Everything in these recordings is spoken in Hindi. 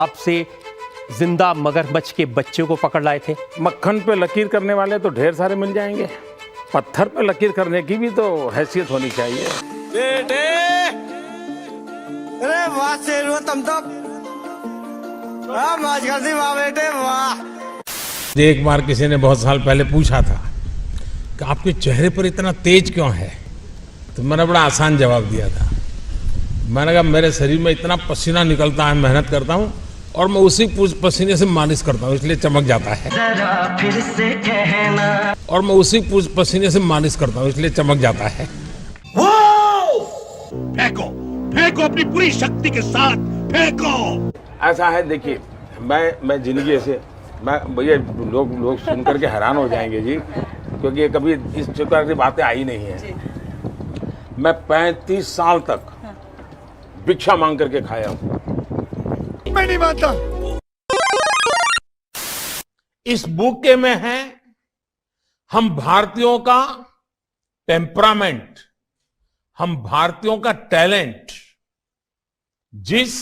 आपसे जिंदा मगरमच्छ के बच्चे को पकड़ लाए थे। मक्खन पे लकीर करने वाले तो ढेर सारे मिल जाएंगे, पत्थर पे लकीर करने की भी तो हैसियत होनी चाहिए। बेटे, अरे वाह शेरो तुम तो मौज कर दी वाह बेटे वाह। एक बार किसी ने बहुत साल पहले पूछा था कि आपके चेहरे पर इतना तेज क्यों है, तो मैंने बड़ा आसान जवाब दिया था। मैंने कहा मेरे शरीर में इतना पसीना निकलता है, मेहनत करता हूँ और मैं उसी पसीने से मालिश करता हूँ, इसलिए चमक जाता है। जरा फिर से कहना। और मैं उसी पसीने से मालिश करता हूँ, इसलिए चमक जाता है। फेंको फेंको अपनी पूरी शक्ति के साथ फेंको। ऐसा है, देखिए मैं जिंदगी से भैया लोग सुन करके हैरान हो जाएंगे जी, क्योंकि ये कभी इस प्रकार की बातें आई नहीं है। मैं 35 साल तक भिक्षा मांग करके खाया हूं। मैं नहीं मानता। इस बुके में है हम भारतीयों का टेम्परामेंट, हम भारतीयों का टैलेंट, जिस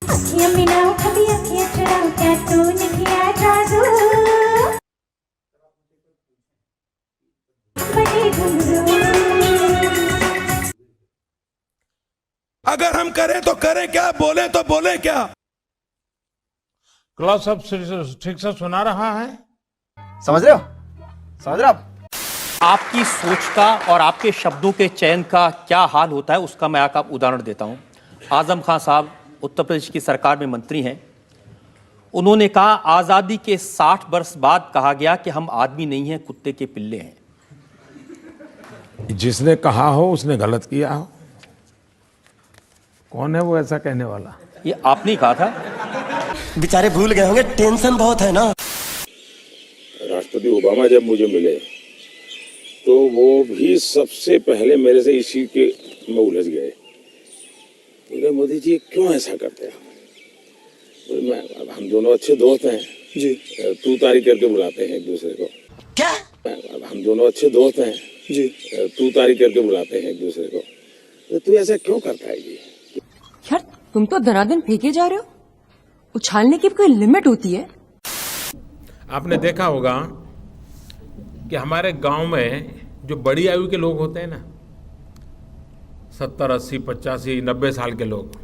अखियां मिलाओ कभी अखियां चुराओ, क्या तूने किया जादू, बड़े घुंघरू। अगर हम करें तो करें क्या, बोले तो बोले क्या। क्लास अब ठीक से सुना रहा है? समझ रहे हो, समझ रहे हो आप? आपकी सोच का और आपके शब्दों के चयन का क्या हाल होता है उसका मैं आपको उदाहरण देता हूं। आजम खान साहब उत्तर प्रदेश की सरकार में मंत्री हैं। उन्होंने कहा आजादी के 60 वर्ष बाद कहा गया कि हम आदमी नहीं हैं, कुत्ते के पिल्ले हैं। जिसने कहा हो उसने गलत किया हो। कौन है वो ऐसा कहने वाला? ये आपने ही कहा था। बेचारे भूल गए होंगे, टेंशन बहुत है ना। राष्ट्रपति ओबामा जब मुझे मिले तो वो भी सबसे पहले मेरे से इस चीज के में उलझ गए। बोले मोदी जी क्यों ऐसा करते हैं? बोले हम दोनों अच्छे दोस्त हैं जी, तू तारी करके बुलाते हैं एक दूसरे को। क्या? हम दोनों अच्छे दोस्त हैं जी, तू तारी करके बुलाते हैं एक दूसरे को। तो तू ऐसा क्यों करता है जी? यार तुम तो धनाधन फेंके जा रहे हो, उछालने की कोई लिमिट होती है। आपने देखा होगा कि हमारे गांव में जो बड़ी आयु के लोग होते हैं ना, 70, 80, 85, 90 साल के लोग,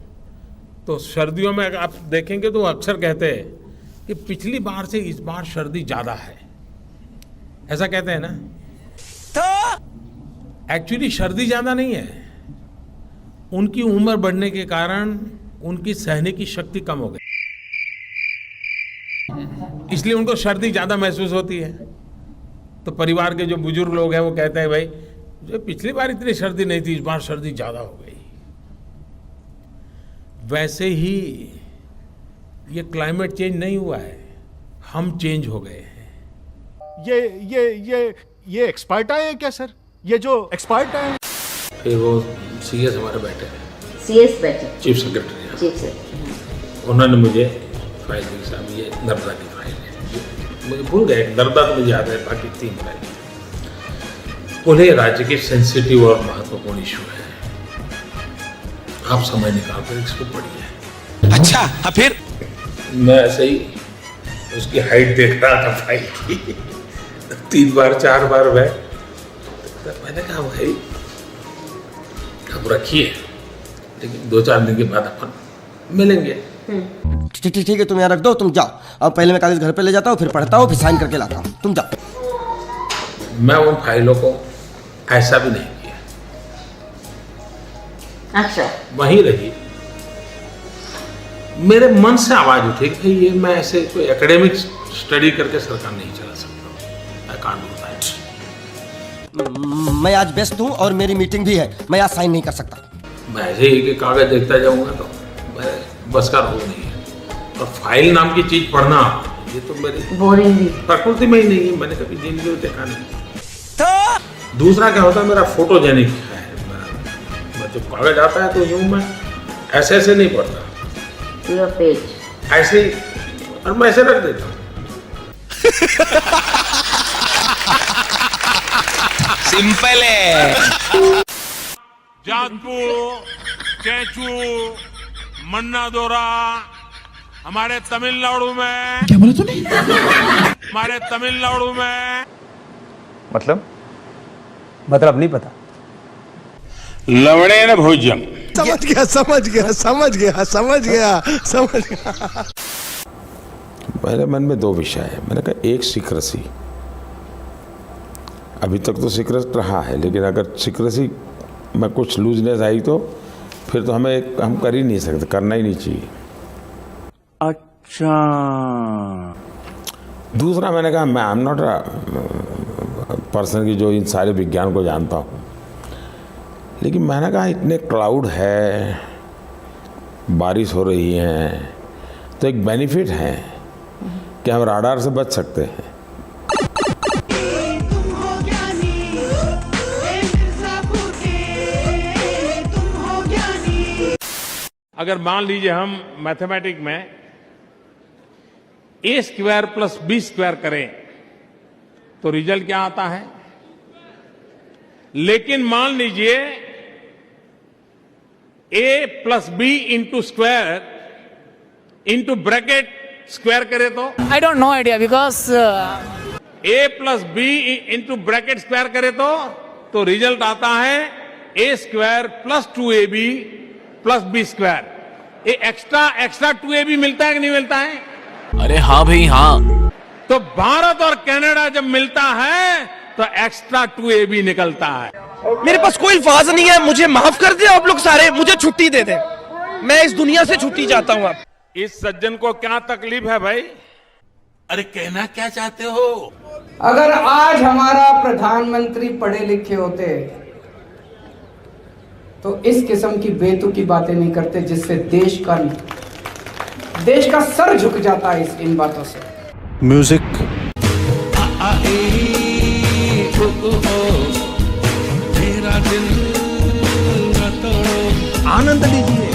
तो सर्दियों में आप देखेंगे तो अक्सर कहते हैं कि पिछली बार से इस बार सर्दी ज्यादा है, ऐसा कहते हैं ना। तो एक्चुअली सर्दी ज्यादा नहीं है, उनकी उम्र बढ़ने के कारण उनकी सहने की शक्ति कम हो गई, इसलिए उनको सर्दी ज्यादा महसूस होती है। तो परिवार के जो बुजुर्ग लोग हैं वो कहते हैं भाई जो पिछली बार इतनी सर्दी नहीं थी, इस बार सर्दी ज्यादा हो गई। वैसे ही ये क्लाइमेट चेंज नहीं हुआ है, हम चेंज हो गए हैं। ये एक्सपर्ट आए हैं क्या सर? ये जो एक्सपर्ट आए हैं? फिर वो सीएस हमारे बैठे हैं, सीएस बैठे, चीफ सेक्रेटरी, चीफ सेक्रेटरी। उन्होंने मुझे फाइल दी, साहब ये नर्मदा की फाइल है। मुझे भूल गए, नर्मदा तो मुझे याद है, बाकी 3 फाइल। बोले राज्य के सेंसिटिव और महत्वपूर्ण इशू है, आप समय निकाल कर इसको पढ़िए। अच्छा हाँ, फिर मैं ऐसे ही उसकी हाइट देख रहा था फाइल की, 3 बार 4 बार मैंने कहा भाई अब रखिए, लेकिन 2-4 दिन के बाद अपन मिलेंगे। ठीक है, तुम यहाँ रख दो, तुम जाओ। अब पहले मैं कागज घर पे ले जाता हूँ, फिर पढ़ता हूँ, फिर साइन करके लाता हूँ, तुम जाओ। मैं उन फाइलों को ऐसा भी नहीं किया, अच्छा वहीं रही। मेरे मन से आवाज उठी कि ये मैं ऐसे कोई एकेडमिक स्टडी करके सरकार नहीं चला सकता। I can't do that. मैं आज व्यस्त हूँ और मेरी मीटिंग भी है, मैं आज साइन नहीं कर सकता। मैं ऐसे ही कि कागज देखता जाऊंगा तो मैं बस का रोग नहीं है। और फाइल नाम की चीज पढ़ना ये तो मेरी बोरिंग भी प्रकृति में ही नहीं है, मैंने कभी जिंदगी में देखा नहीं। तो दूसरा क्या होता है, मेरा फोटोजेनिक है, मैं जब कागज आता है तो यूं मैं ऐसे ऐसे नहीं पढ़ता, पूरा पेज ऐसे ही, और मैं ऐसे रख देता हूँ। सिंपल है। जातपुर, चैचू, मन्ना दोरा, हमारे तमिलनाडु में, क्या बोला तूने? हमारे तमिलनाडु में मतलब नहीं पता। लवणेन भोज्यम। समझ गया। मेरे मन में दो विषय है। मैंने कहा एक सीक्रेसी, अभी तक तो सीक्रेट रहा है, लेकिन अगर सीक्रेसी में कुछ लूजनेस आई तो फिर तो हम कर ही नहीं सकते, करना ही नहीं चाहिए। अच्छा। दूसरा मैंने कहा मैं आई एम नॉट पर्सन की जो इन सारे विज्ञान को जानता हूँ, लेकिन मैंने कहा इतने क्लाउड है, बारिश हो रही है, तो एक बेनिफिट है कि हम राडार से बच सकते हैं। अगर मान लीजिए हम मैथमेटिक्स में a square plus b square करें तो रिजल्ट क्या आता है? लेकिन मान लीजिए a plus b into square into bracket square करे तो? I don't know idea because a plus b into bracket square करे तो रिजल्ट आता है a square plus 2ab plus b square. ये एक्स्ट्रा 2ab मिलता है कि नहीं मिलता है? अरे हाँ भाई हाँ। तो भारत और कनाडा जब मिलता है तो एक्स्ट्रा 2ab निकलता है। मेरे पास कोई अल्फाज नहीं है, मुझे माफ कर दे आप लोग सारे, मुझे छुट्टी दे दे, मैं इस दुनिया से छुट्टी चाहता हूँ। आप इस सज्जन को क्या तकलीफ है भाई? अरे कहना क्या चाहते हो? अगर आज हमारा प्रधानमंत्री पढ़े लिखे होते तो इस किस्म की बेतुकी बातें नहीं करते जिससे देश का सर झुक जाता है इन बातों से। म्यूजिक। आनंद लीजिए।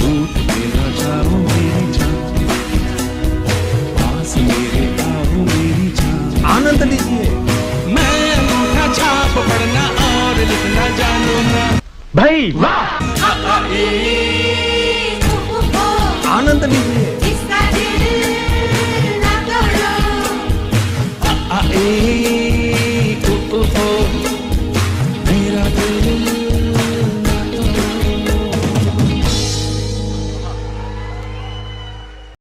आनंद लीजिए। मैं अंगूठा छाप पढ़ना और लिखना जानूंगा भाई। वाह। आनंद लीजिए।